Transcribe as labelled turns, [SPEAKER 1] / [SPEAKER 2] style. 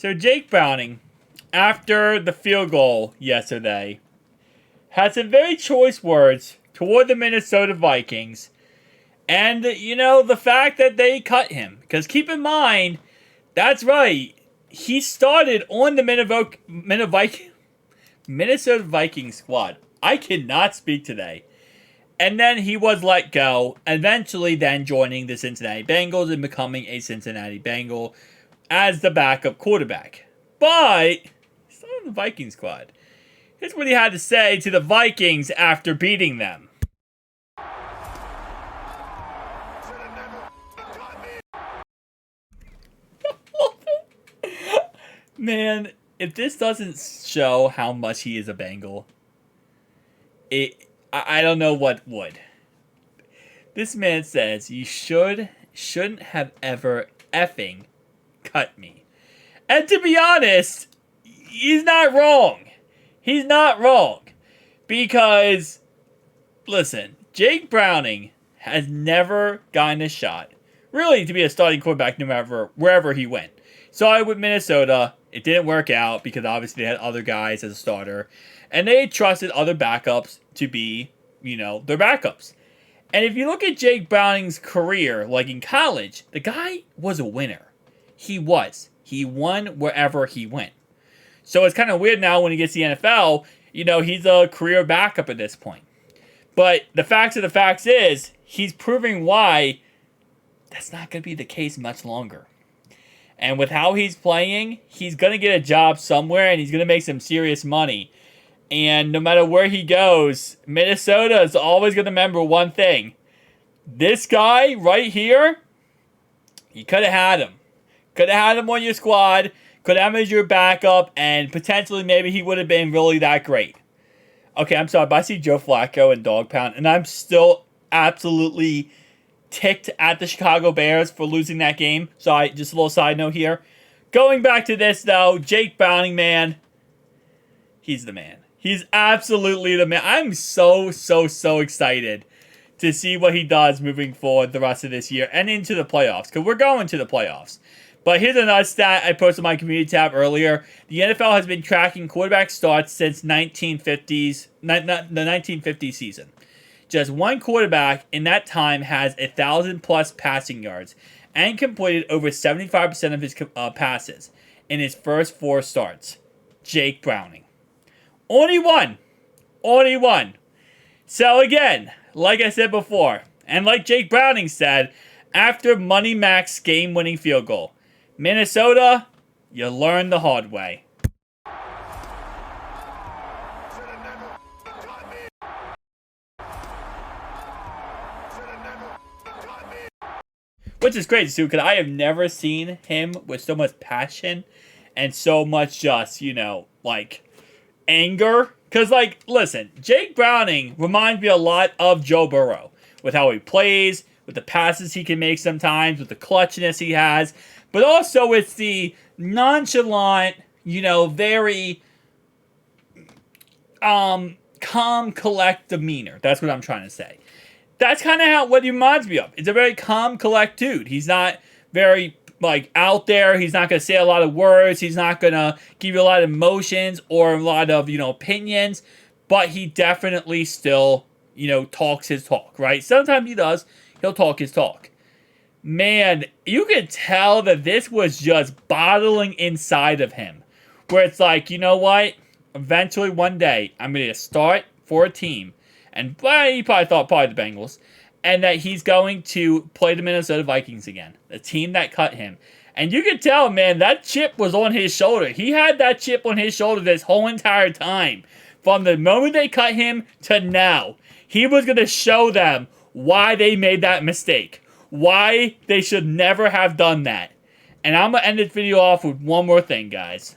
[SPEAKER 1] So Jake Browning, after the field goal yesterday, had some very choice words toward the Minnesota Vikings. And, the fact that they cut him. Because keep in mind, that's right, he started on the Minnesota Vikings squad. I cannot speak today. And then he was let go, eventually then joining the Cincinnati Bengals and becoming a Cincinnati Bengal as the backup quarterback. But he's still on the Vikings squad. Here's what he had to say to the Vikings after beating them. Man, if this doesn't show how much he is a Bengal, I don't know what would. This man says you shouldn't have ever effing cut me. And to be honest, he's not wrong. He's not wrong. Because, listen, Jake Browning has never gotten a shot, really, to be a starting quarterback no matter wherever he went. Started with Minnesota. It didn't work out because obviously they had other guys as a starter. And they trusted other backups to be, their backups. And if you look at Jake Browning's career, like in college, the guy was a winner. He was. He won wherever he went. So it's kind of weird now when he gets to the NFL, he's a career backup at this point. But the facts of the facts is, he's proving why that's not going to be the case much longer. And with how he's playing, he's going to get a job somewhere and he's going to make some serious money. And no matter where he goes, Minnesota is always going to remember one thing. This guy right here, you could have had him. Could have had him on your squad. Could have him as your backup. And potentially maybe he would have been really that great. Okay, I'm sorry, but I see Joe Flacco and Dog Pound. And I'm still absolutely ticked at the Chicago Bears for losing that game. So just a little side note here. Going back to this, though, Jake Browning, man, he's the man. He's absolutely the man. I'm so excited to see what he does moving forward the rest of this year and into the playoffs, because we're going to the playoffs. But here's another stat I posted on my community tab earlier. The NFL has been tracking quarterback starts since the 1950 season. Just one quarterback in that time has 1,000 plus passing yards and completed over 75% of his passes in his first 4 starts. Jake Browning. Only one. So again, like I said before, and like Jake Browning said, after Money Mac's game-winning field goal, Minnesota, you learn the hard way. Which is crazy, too, because I have never seen him with so much passion and so much just, anger. Because, listen, Jake Browning reminds me a lot of Joe Burrow with how he plays, with the passes he can make sometimes, with the clutchness he has, but also it's the nonchalant, very calm, collect demeanor. That's what I'm trying to say. That's kind of what he reminds me of. He's a very calm, collect dude. He's not very out there. He's not going to say a lot of words. He's not going to give you a lot of emotions or a lot of, opinions. But he definitely still, talks his talk, right? Sometimes he does. He'll talk his talk. Man, you can tell that this was just bottling inside of him. Where it's like, you know what? Eventually, one day, I'm going to start for a team. And he probably thought the Bengals. And that he's going to play the Minnesota Vikings again. The team that cut him. And you can tell, man, that chip was on his shoulder. He had that chip on his shoulder this whole entire time. From the moment they cut him to now. He was going to show them why they made that mistake. Why they should never have done that. And I'm going to end this video off with one more thing, guys.